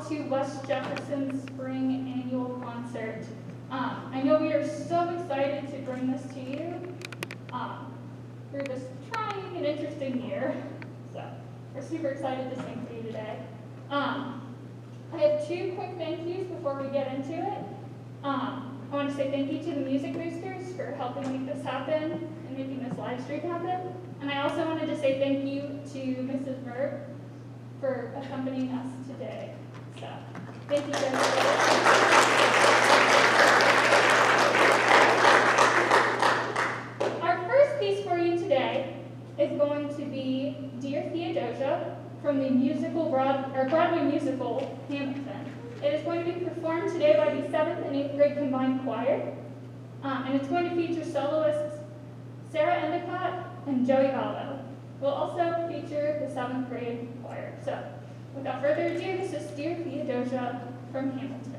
to West Jefferson-Spring annual concert. I know we are so excited to bring this to you through this trying and interesting year. So we're super excited to sing for you today. I have two quick thank yous before we get into it. I want to say thank you to the music boosters for helping make this happen and making this live stream happen. And I also wanted to say thank you to Mrs. Berg for accompanying us today. So, thank you guys. Our first piece for you today is going to be Dear Theodosia from the Broadway musical Hamilton. It is going to be performed today by the 7th and 8th grade combined choir, and it's going to feature soloists Sarah Endicott and Joey Gallo. We'll also feature the 7th grade choir. So, without further ado, this is Dear Theodosia from Hamilton.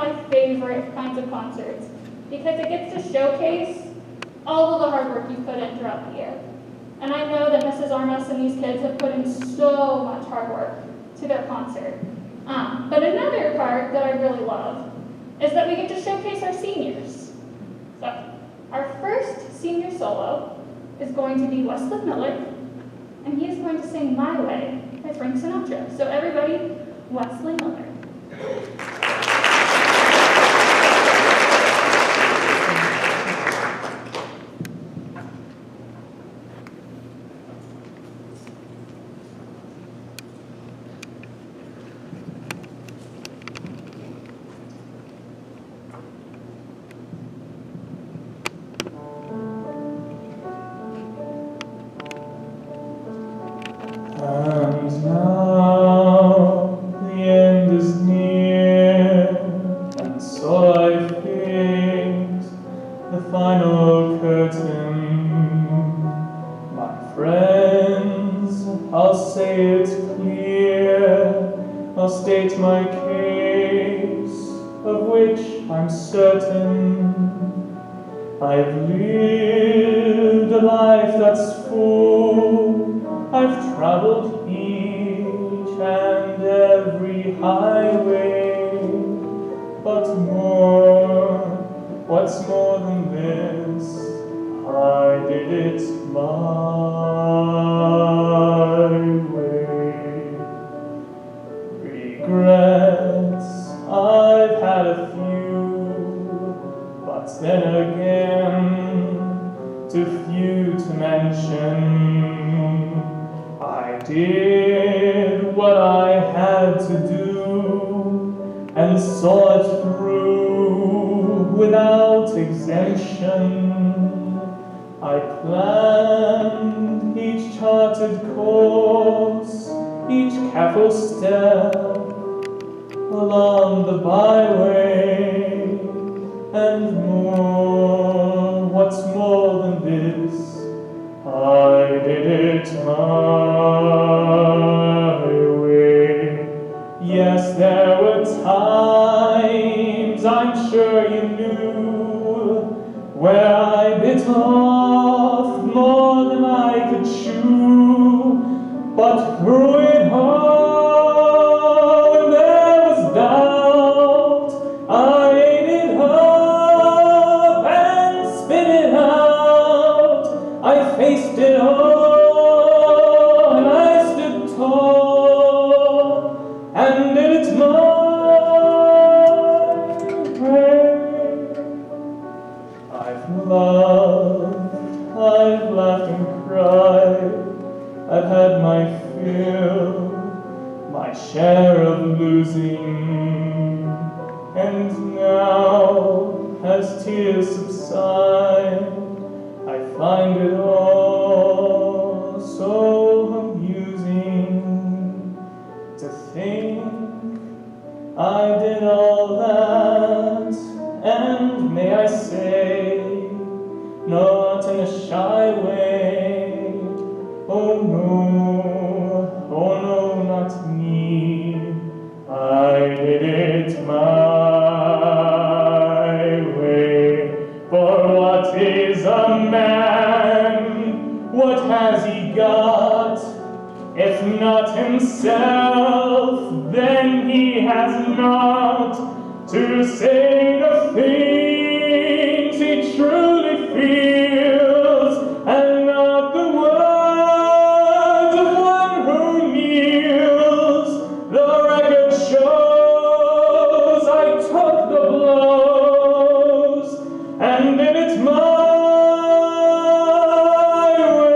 my favorite kinds of concerts because it gets to showcase all of the hard work you've put in throughout the year. And I know that Mrs. Armas and these kids have put in so much hard work to their concert. But another part that I really love is that we get to showcase our seniors. So our first senior solo is going to be Wesley Miller, and he is going to sing My Way by Frank Sinatra. So everybody, Wesley Miller. And now the end is near, and so I face the final curtain. My friends, I'll say it clear, I'll state my case, of which I'm certain. I've lived a life that's full, I've traveled each and every highway, but what's more than this, I did it my way. Regrets, I've had a few, but then again, too few to mention. I did what I had to do and saw it through without exemption. I planned each charted course, each careful step along the byway, and what's more than this, I did it my way. Yes, there were times, I'm sure you knew, where I bit off more than I could chew, but through it all, when there was doubt, I ate it up and spit it out. I faced it all, and I stood tall, and did it my way. I've loved, I've laughed and cried, I've had my fill, my share of losing, and now, as tears subside, I find it all so amusing to think I did all that, and may I say, not in a shy way, oh no, not me, I did it my way. For what is a man? What has he got? If not himself, then he has not to say the things he truly feels, and not the words of one who kneels. The record shows I took the blows and did it my way.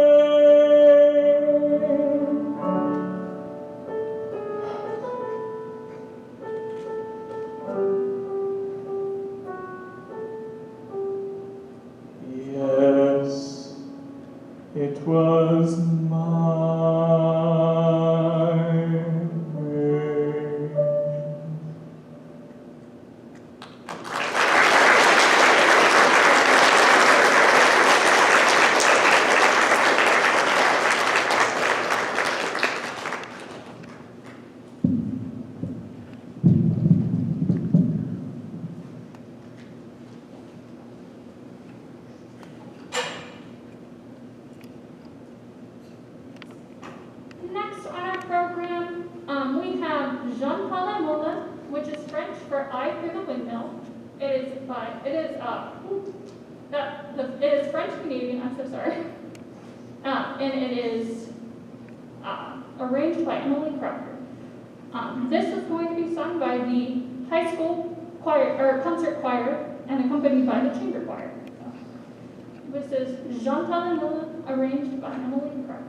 Yes, it was my way. but it is it is French Canadian. I'm so sorry, and it is arranged by Emily Crawford. This is going to be sung by the high school choir or concert choir and accompanied by the chamber choir. This is J'entends arranged by Emily Crawford.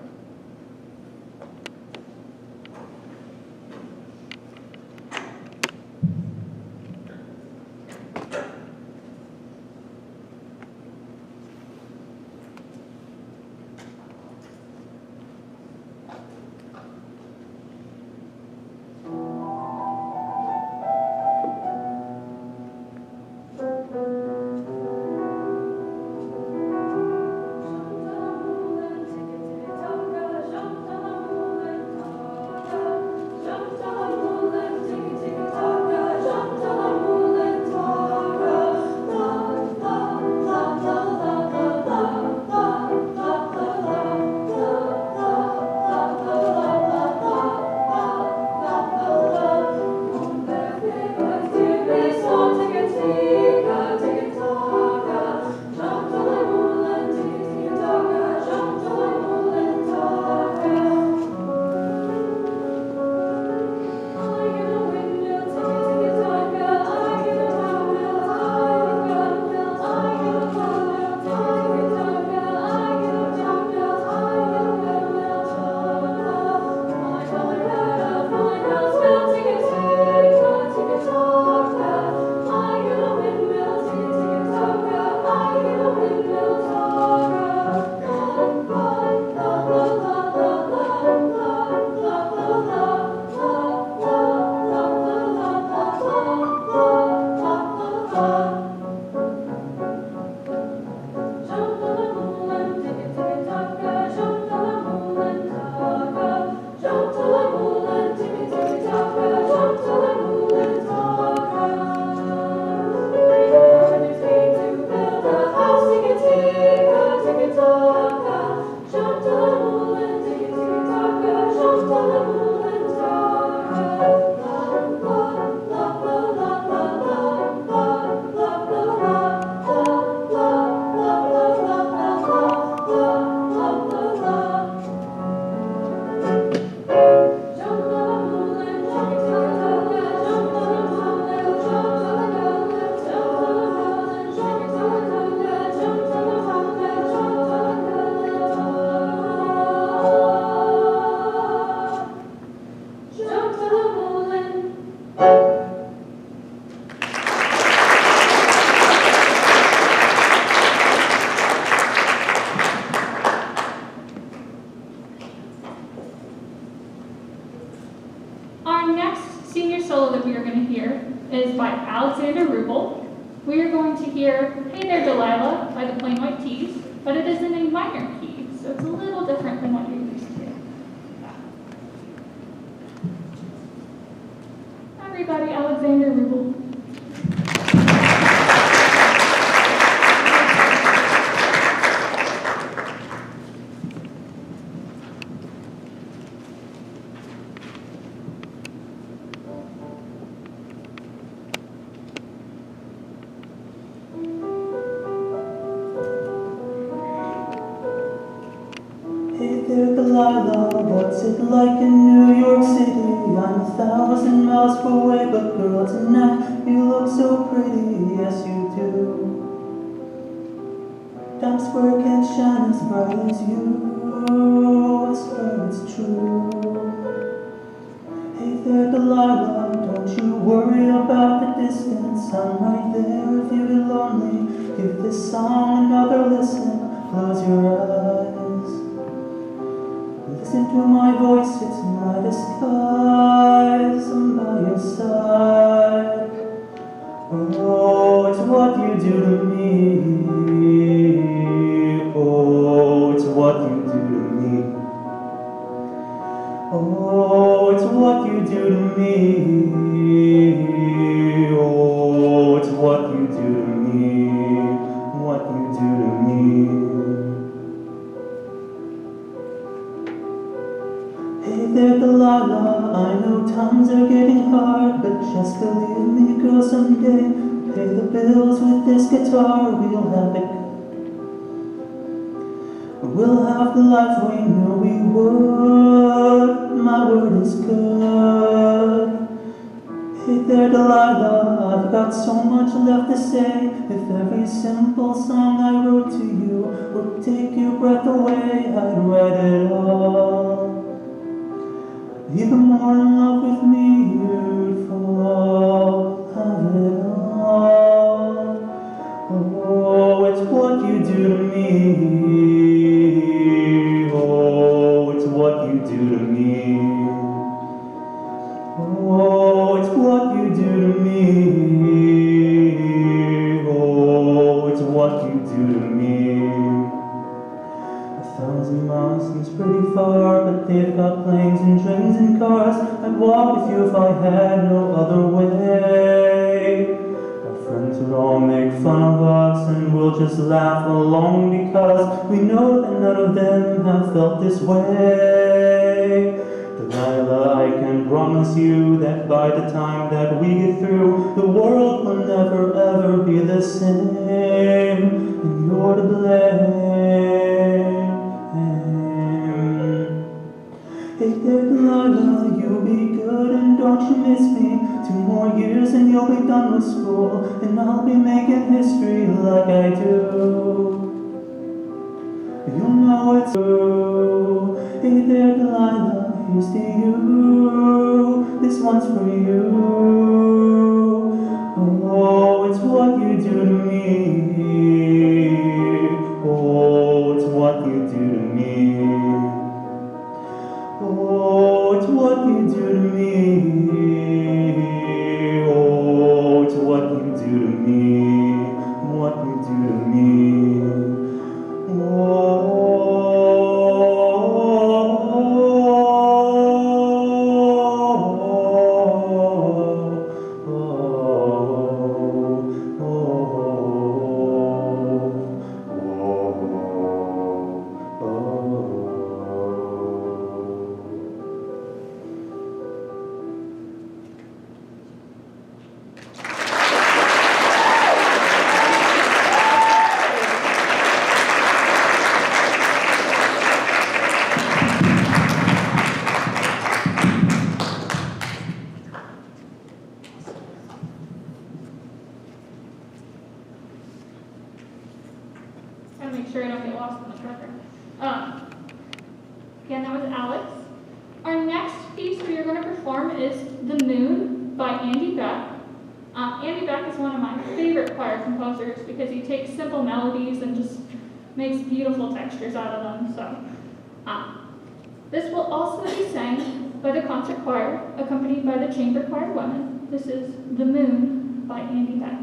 Our next senior solo that we are going to hear is by Ruble. We are going to hear Hey There Delilah by the Plain White Tees, but it is in a minor key, so it's a little different than what you're used to. Everybody, Alexander Ruble. Delilah, what's it like in New York City? I'm 1,000 miles away, but girl, tonight you look so pretty, yes you do. Times Square can't shine as bright as you, I swear it's true. Hey there Delilah, don't you worry about the distance, I'm right there if you get lonely. Give this song another listen, close your eyes. Listen to my voice, it's my disguise, I'm by your side. Oh, it's what you do to me. Oh, it's what you do to me. Oh, it's what you do to me. Oh, it's what you do to me. What you do to me. Hey there Delilah, I know times are getting hard, but just believe me girl, someday pay the bills with this guitar. We'll have it. We'll have the life we knew we would. My word is good. Hey there, Delilah, I've got so much left to say. If every simple song I wrote to you would take your breath away, I'd write it all. Even more in love with me, you'd fall. Have it all. Oh, it's what you do to me. Oh, it's what you do to me. Oh, it's what you do to me. Oh, it's what you do to me. 1,000 miles seems pretty far, but they've got planes and trains and cars. I'd walk with you if I had no other way. Our friends would all make fun of us, and we'll just laugh along because we know that none of them have felt this way. Delilah, I can promise you that by the time that we get through, the world will never ever be the same, and you're to blame. Hey there, Delilah, you'll be good and don't you miss me. 2 more years and you'll be done with school, and I'll be making history like I do. You know it's true. Hey there, Delilah, here's to you. This one's for you. Oh, it's what you do to me. Oh, it's what you do to me. Oh, it's what you do to me. Oh, it's what you do to me. What you do to me. Oh. Gotta make sure I don't get lost in the record. Again, that was Alex. Our next piece we are going to perform is The Moon by Andy Beck. Andy Beck is one of my favorite choir composers because he takes simple melodies and just makes beautiful textures out of them. So, this will also be sang by the concert choir, accompanied by the chamber choir women. This is The Moon by Andy Beck.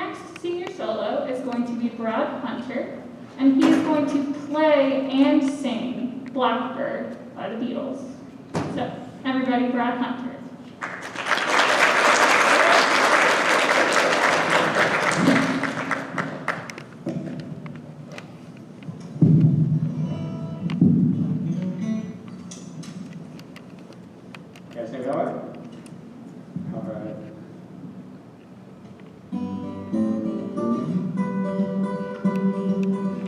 next senior solo is going to be Brad Hunter, and he is going to play and sing Blackbird by the Beatles. So, everybody, Brad Hunter. Guys think that way? All right.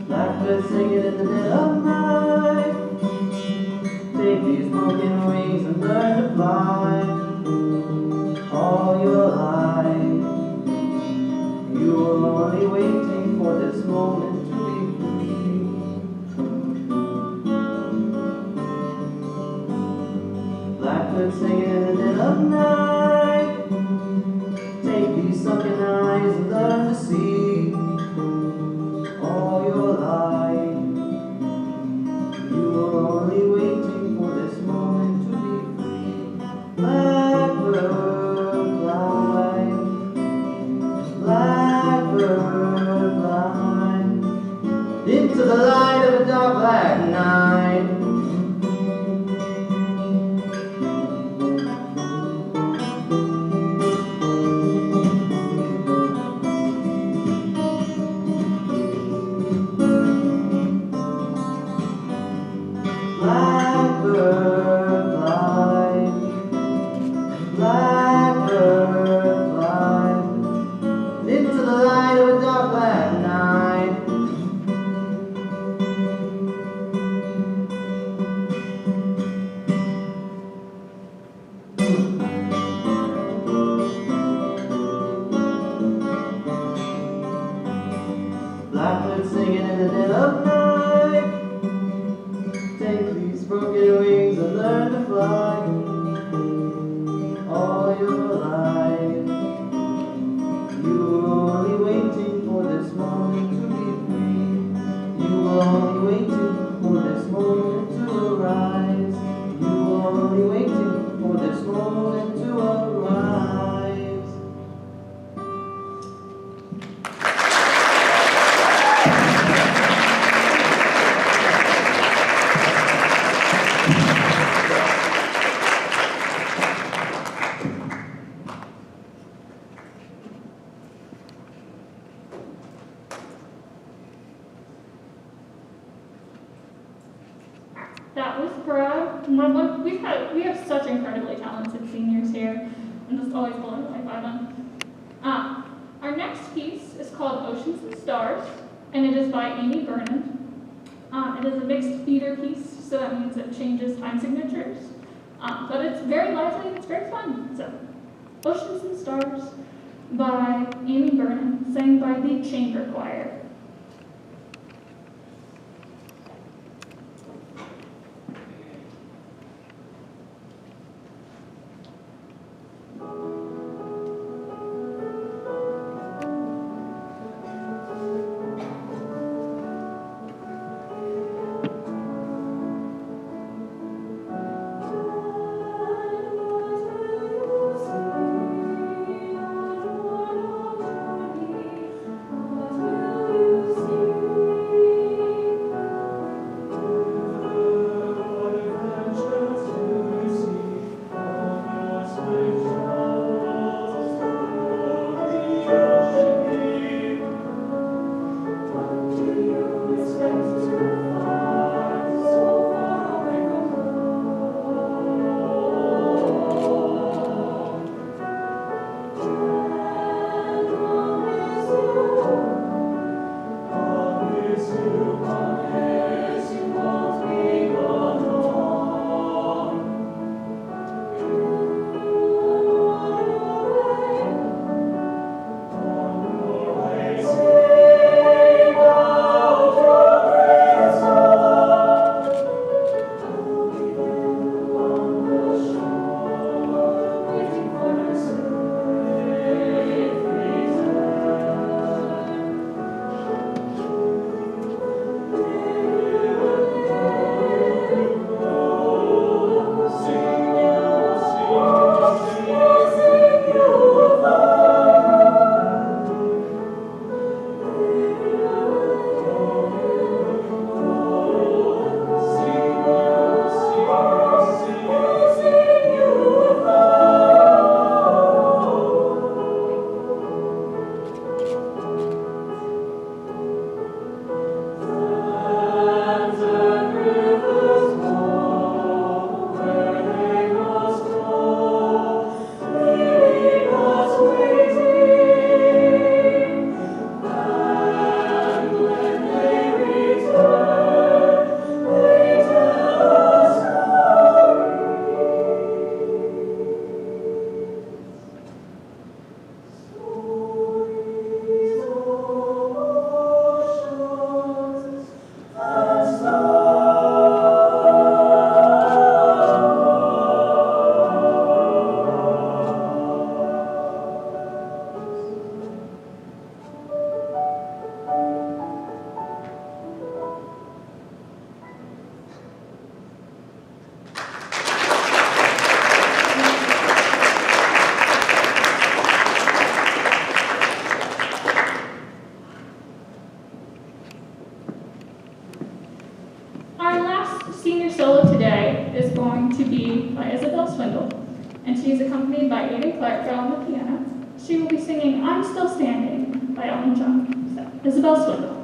Blackbird singing in the dead of night. Take these broken wings and learn to fly. All your life, you were only waiting for this moment to be free. Blackbird singing in the dead of night. Take these sunken eyes and learn to see. All your life, you were only waiting for this moment to be free. Blackbird fly, blackbird fly, into the light of a dark black night. Blackbird fly, blackbird fly, into the light of a dark black night. Blackbird singing in the dead of night. Take these broken wings and learn to fly. All your life, you were only waiting for this moment to be free. You were only waiting for this moment to arise. You were only waiting for this moment to arise. That was Brad. We have such incredibly talented seniors here. I'm just always blown away by them. Our next piece is called Oceans and Stars, and it is by Amy Burnham. It is a mixed theater piece, so that means it changes time signatures. But it's very lively and it's very fun. So, Oceans and Stars by Amy Burnham, sang by the chamber choir. Will to Be by Isabelle Swindle, and she is accompanied by Aiden Clark on the piano. She will be singing I'm Still Standing by Elton John. So, Isabelle Swindle.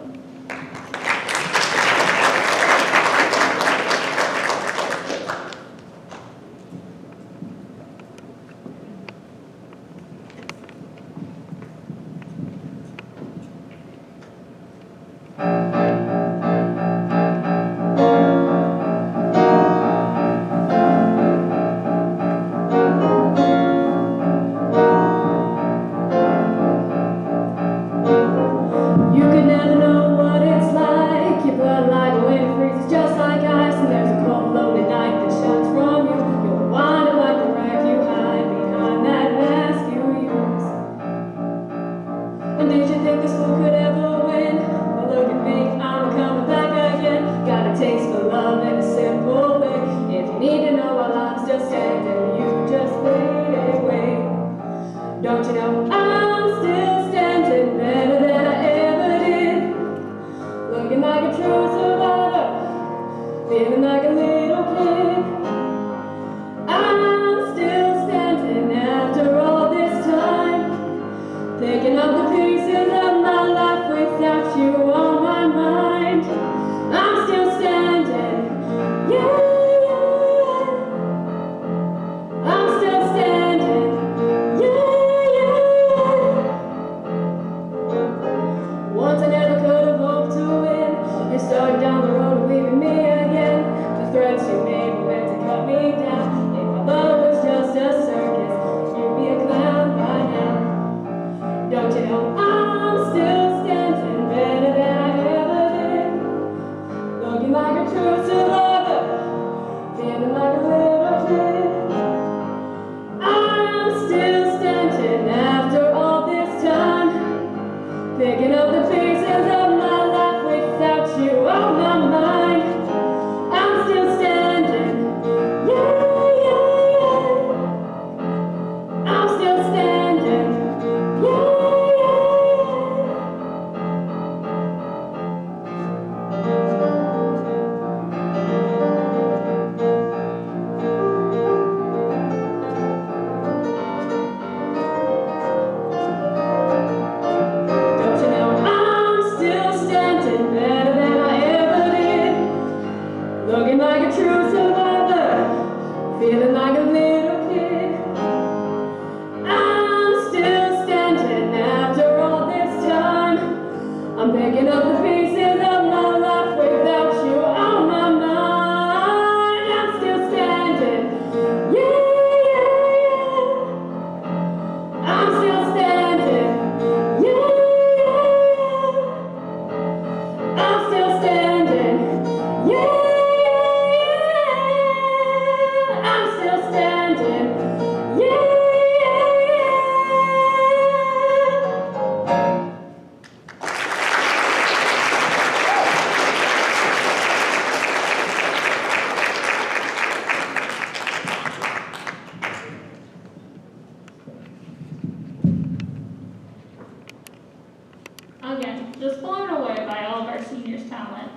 Again, just blown away by all of our seniors' talent.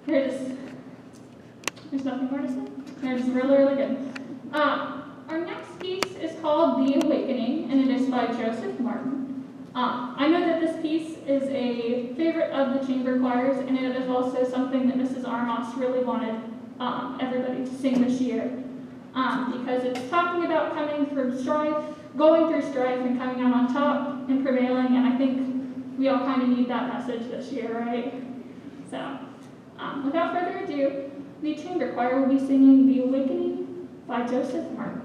There's nothing more to say. They're just really, really good. Our next piece is called The Awakening, and it is by Joseph Martin. I know that this piece is a favorite of the chamber choirs, and it is also something that Mrs. Armos really wanted everybody to sing this year, because it's talking about coming from strife, going through strife and coming out on top and prevailing, and I think we all kind of need that message this year, right? So, without further ado, the chamber choir will be singing The Awakening by Joseph Martin.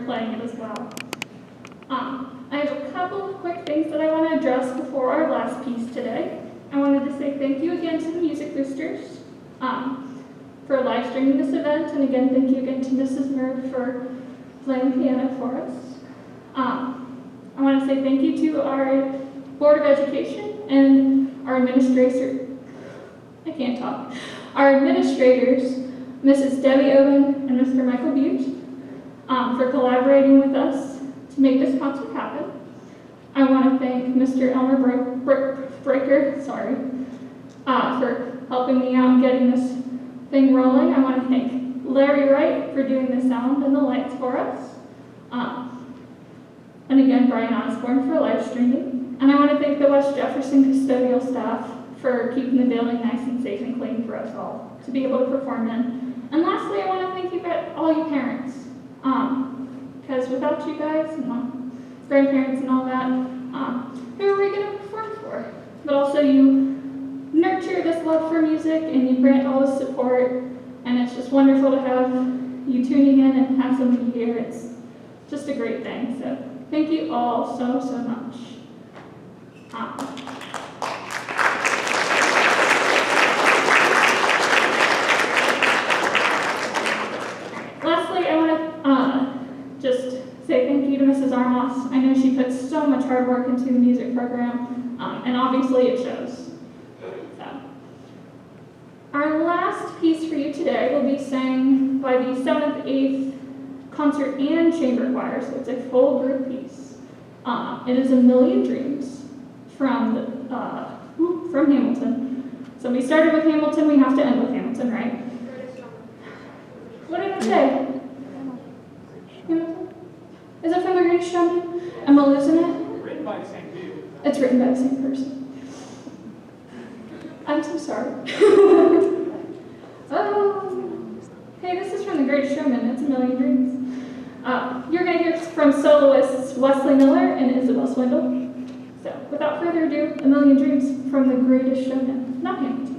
playing it as well. I have a couple of quick things that I want to address before our last piece today. I wanted to say thank you again to the Music Boosters for live streaming this event, and again, thank you again to Mrs. Murray for playing piano for us. I want to say thank you to our Board of Education and our our administrators, Mrs. Debbie Owen and Mr. Michael Butte, for collaborating with us to make this concert happen. I want to thank Mr. Elmer Breaker, for helping me out getting this thing rolling. I want to thank Larry Wright for doing the sound and the lights for us. And again, Brian Osborne for live streaming. And I want to thank the West Jefferson custodial staff for keeping the building nice and safe and clean for us all to be able to perform in. And lastly, I want to thank you all you parents. Because without you guys, grandparents and all that, who are we going to perform for? But also you nurture this love for music and you grant all this support, and it's just wonderful to have you tuning in and have somebody here. It's just a great thing. So thank you all so much. Lastly, I want to just say thank you to Mrs. Armos. I know she puts so much hard work into the music program, and obviously it shows. So, our last piece for you today will be sang by the 7th, 8th concert and chamber choir, so it's a full group piece. It is A Million Dreams from Hamilton. So we started with Hamilton, we have to end with Hamilton, right? What did I say? Hamilton? Is it from The Greatest Showman? Am I losing it? Written by the same dude. It's written by the same person. I'm so sorry. Oh, hey, this is from The Greatest Showman. It's A Million Dreams. You're going to hear from soloists Wesley Miller and Isabelle Swindle. So, without further ado, A Million Dreams from The Greatest Showman, not Hamilton.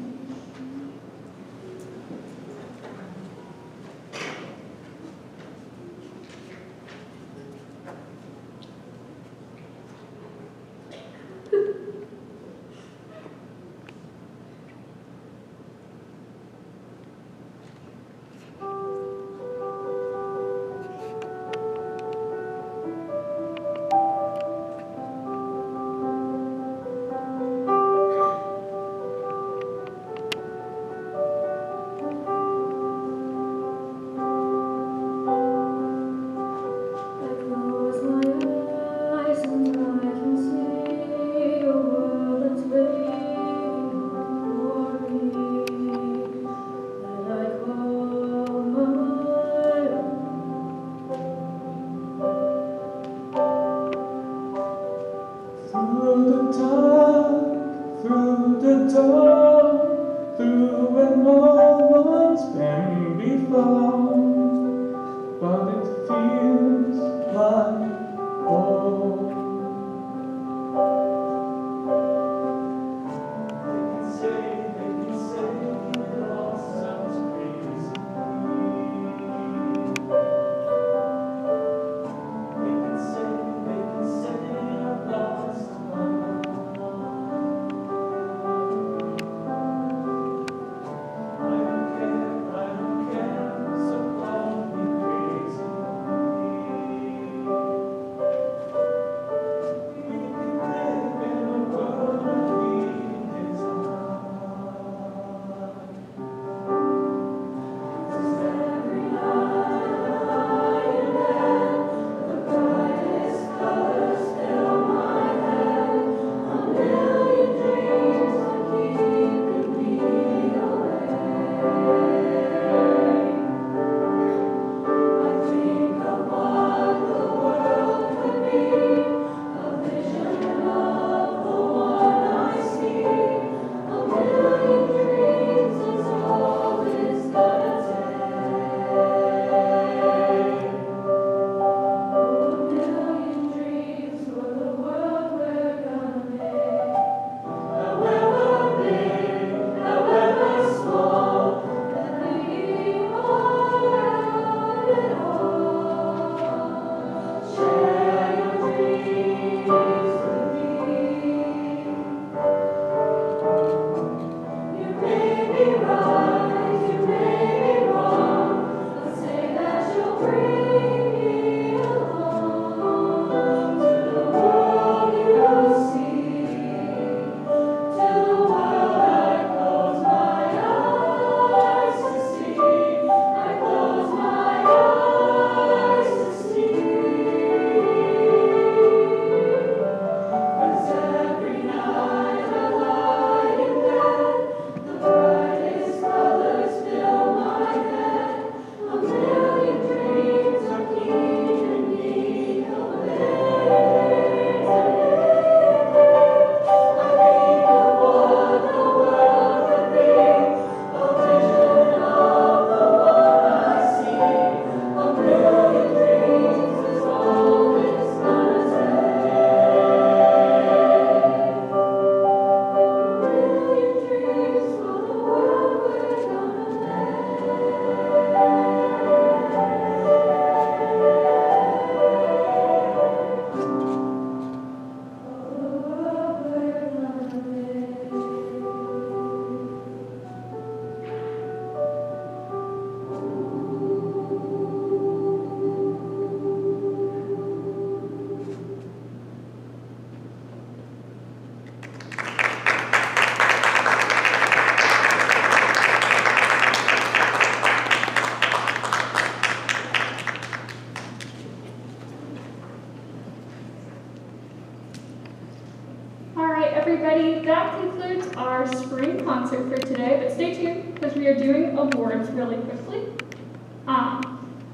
that concludes our spring concert for today, but stay tuned because we are doing awards really quickly.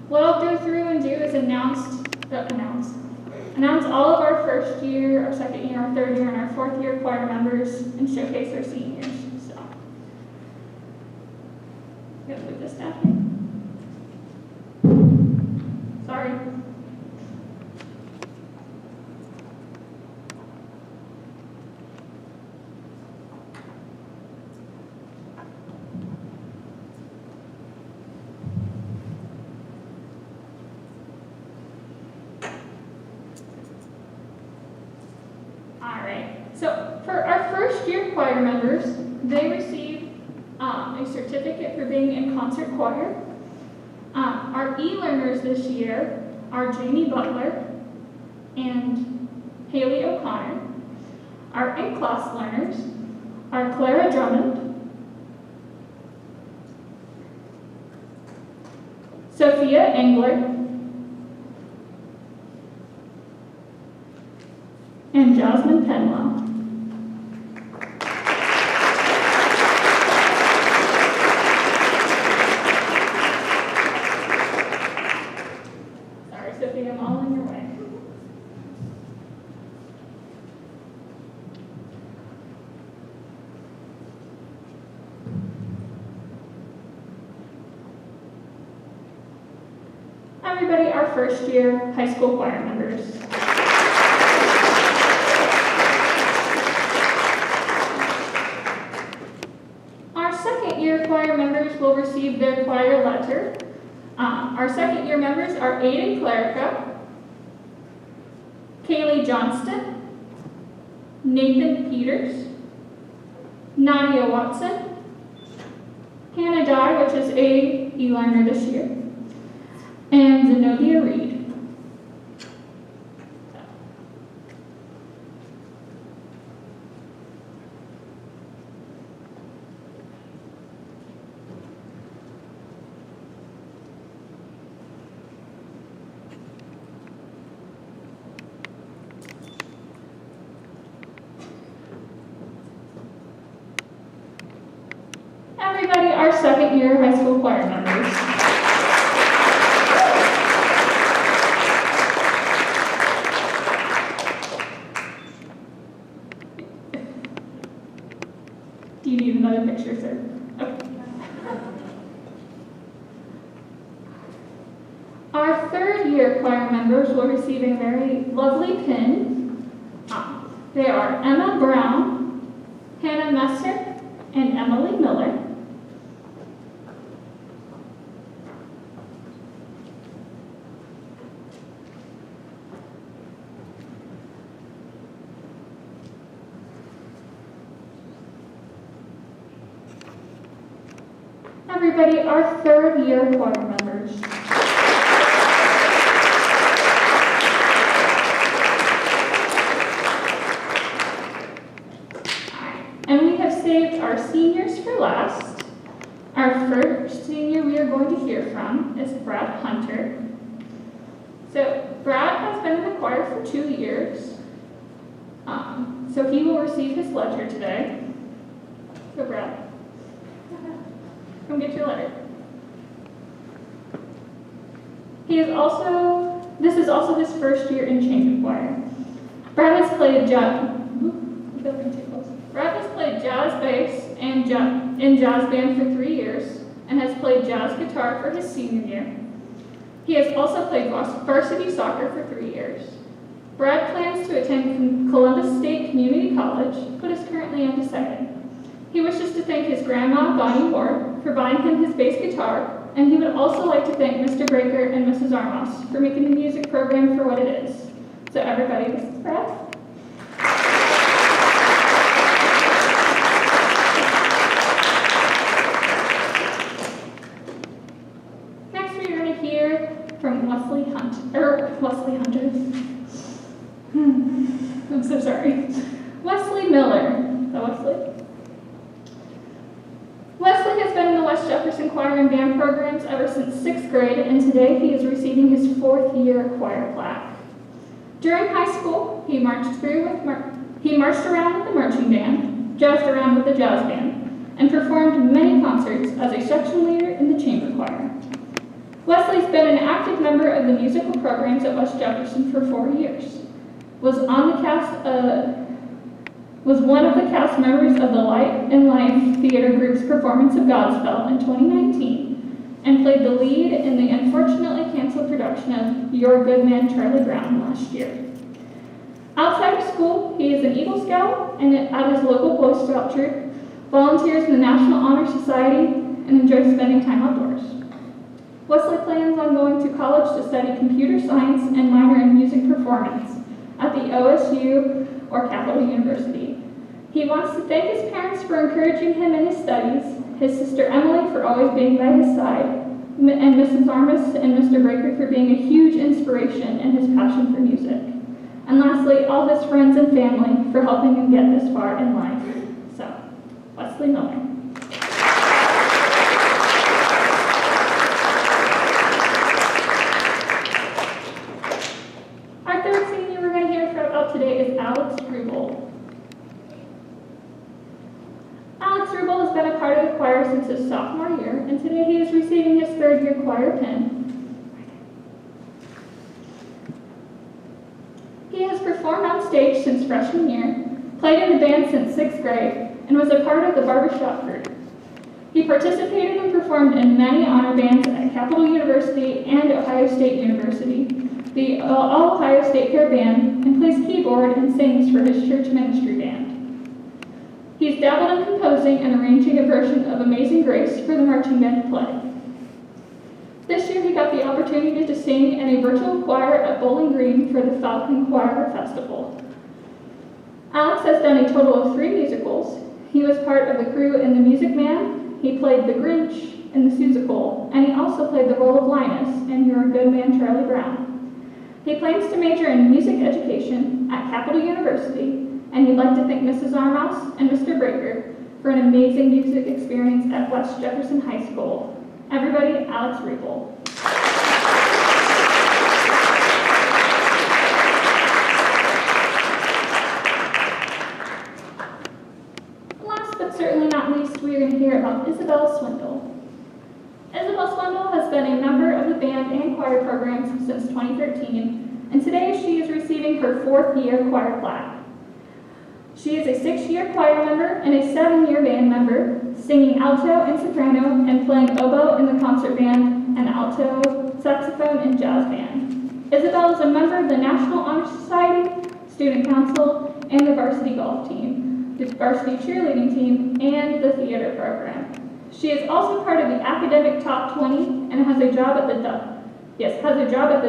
What I'll go through and do is announce all of our first year, our second year, our third year, and our fourth year choir members and showcase our seniors. So, I'm gonna put this down here. Sorry. So for our first year choir members, they receive a certificate for being in concert choir. Our e-learners this year are Jamie Butler and Haley O'Connor. Our in-class learners are Clara Drummond, Sophia Engler, and Jasmine Penwell. Sorry, Sophia, I'm all in your way. Everybody, our first year high school choir members. Choir members will receive their choir letter. Our second year members are Aiden Clarica, Kaylee Johnston, Nathan Peters, Nadia Watson, Hannah Dye, which is a e-learner this year, and Zenobia Reed. Everybody, our second year high school choir members. Do you need another picture, sir? Okay. Our third year choir members will receive a very lovely pin. They are Emma Brown, Hannah Messer, and Emily Miller. Everybody, our third year choir members. And we have saved our seniors for last. Our first senior we are going to hear from is Brad Hunter. So Brad has been in the choir for 2 years. So he will receive his letter today. So Brad, come get your letter. This is also his first year in chamber choir. Brad has played jazz bass and in jazz band for 3 years and has played jazz guitar for his senior year. He has also played varsity soccer for 3 years. Brad plans to attend Columbus State Community College, but is currently undecided. He wishes to thank his grandma, Bonnie Moore, for buying him his bass guitar, and he would also like to thank Mr. Breaker and Mrs. Armos for making the music program for what it is. So everybody, this is Brad. Next we're going to hear from Wesley Hunter. I'm so sorry. Wesley Miller. Wesley has been in the West Jefferson Choir and Band programs ever since 6th grade, and today he is receiving his 4th year choir plaque. During high school, he marched around with the marching band. jazzed around with the jazz band, and performed many concerts as a section leader in the chamber choir. Wesley's been an active member of the musical programs at West Jefferson for 4 years. Was one of the cast members of the Light and Life Theater Group's performance of Godspell in 2019, and played the lead in the unfortunately canceled production of Your Good Man, Charlie Brown last year. Outside of school, he is an Eagle Scout and at his local Boy Scout troop, volunteers in the National Honor Society, and enjoys spending time outdoors. Wesley plans on going to college to study computer science and minor in music performance at the OSU or Capital University. He wants to thank his parents for encouraging him in his studies, his sister Emily for always being by his side, and Mrs. Armas and Mr. Breaker for being a huge inspiration in his passion for music. And lastly, all his friends and family for helping him get this far in life. So, Wesley Miller. Our third senior we're going to hear about today is Alex Ruble. Alex Ruble has been a part of the choir since his sophomore year, and today he is receiving his third-year choir pin. He has performed on stage since freshman year, played in the band since 6th grade, and was a part of the barbershop group. He participated and performed in many honor bands at Capital University and Ohio State University, the All-Ohio State Fair Band, and plays keyboard and sings for his church ministry band. He's dabbled in composing and arranging a version of Amazing Grace for the marching band play. This year he got the opportunity to sing in a virtual choir at Bowling Green for the Falcon Choir Festival. Alex has done a total of 3 musicals. He was part of the crew in The Music Man, he played the Grinch in The Seussical, and he also played the role of Linus in Your Good Man, Charlie Brown. He plans to major in music education at Capital University, and he'd like to thank Mrs. Armas and Mr. Breaker for an amazing music experience at West Jefferson High School. Everybody, Alex Ruble. Last but certainly not least, we are going to hear about Isabelle Swindle. Isabelle Swindle has been a member of the band and choir programs since 2013, and today she is receiving her 4th-year choir plaque. She is a 6-year choir member and a 7-year band member, singing alto and soprano and playing oboe in the concert band and alto, saxophone, and jazz band. Isabelle is a member of the National Honor Society, Student Council, and the varsity golf team, the varsity cheerleading team, and the theater program. She is also part of the academic top 20 and has a job at the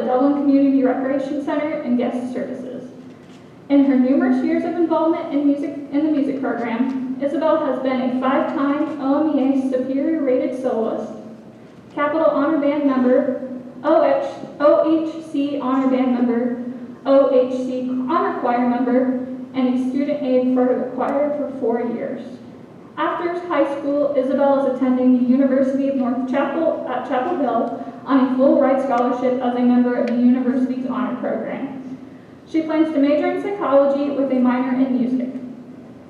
Dublin Community Recreation Center and guest services. In her numerous years of involvement in the music program, Isabelle has been a 5-time OMEA Superior Rated Soloist, Capital Honor Band member, OHC Honor Band member, OHC Honor Choir member, and a student aide for the choir for 4 years. After high school, Isabelle is attending the University of North Chapel at Chapel Hill on a full ride scholarship as a member of the university's honor program. She plans to major in psychology with a minor in music.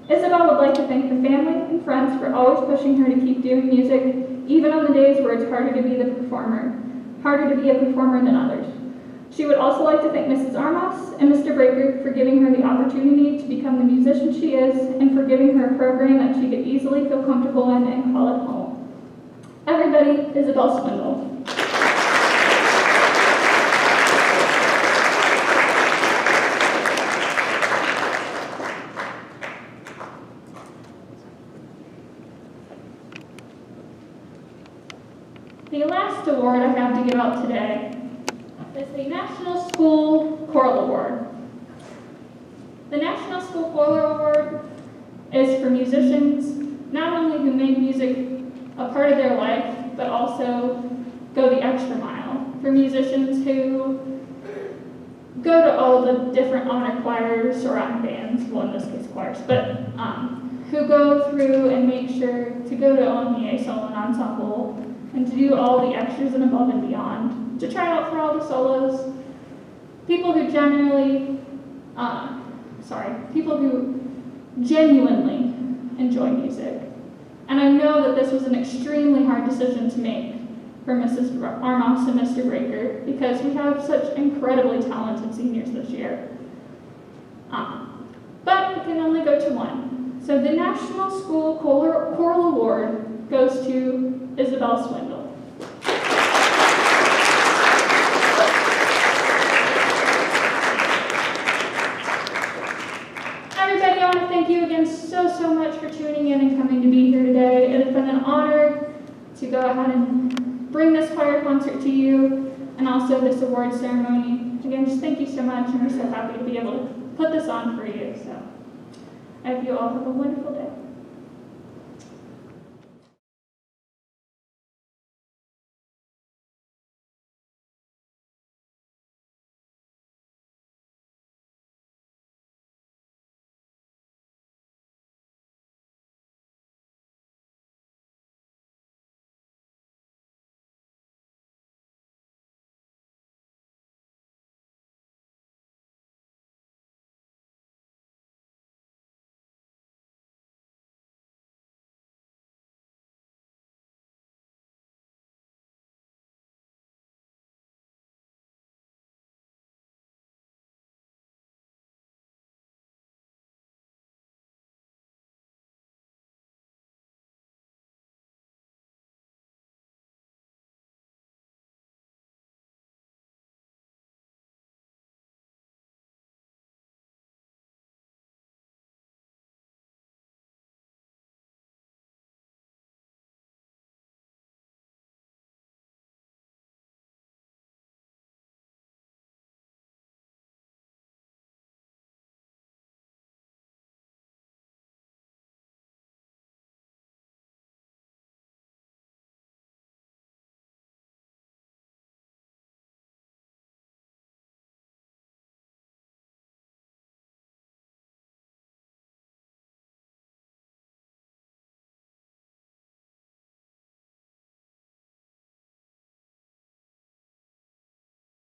Isabelle would like to thank the family and friends for always pushing her to keep doing music, even on the days where it's harder to be a performer than others. She would also like to thank Mrs. Armas and Mr. Breaker for giving her the opportunity to become the musician she is and for giving her a program that she could easily feel comfortable in and call it home. Everybody, Isabelle Swindle. The last award I have to give out today is the National School Choral Award. The National School Choral Award is for musicians not only who make music a part of their life, but also go the extra mile. For musicians who go to all the different honor choirs or honor bands, well in this case choirs, but who go through and make sure to go to OMEA solo and ensemble and to do all the extras and above and beyond, to try out for all the solos. People who genuinely enjoy music. And I know that this was an extremely hard decision to make for Mrs. Armas and Mr. Breaker because we have such incredibly talented seniors this year. But we can only go to one. So the National School Choral Award goes to Isabelle Swindle. Everybody, I want to thank you again so much for tuning in and coming to be here today. It has been an honor to go ahead and bring this choir concert to you and also this award ceremony. Again, just thank you so much, and we're so happy to be able to put this on for you. So I hope you all have a wonderful day.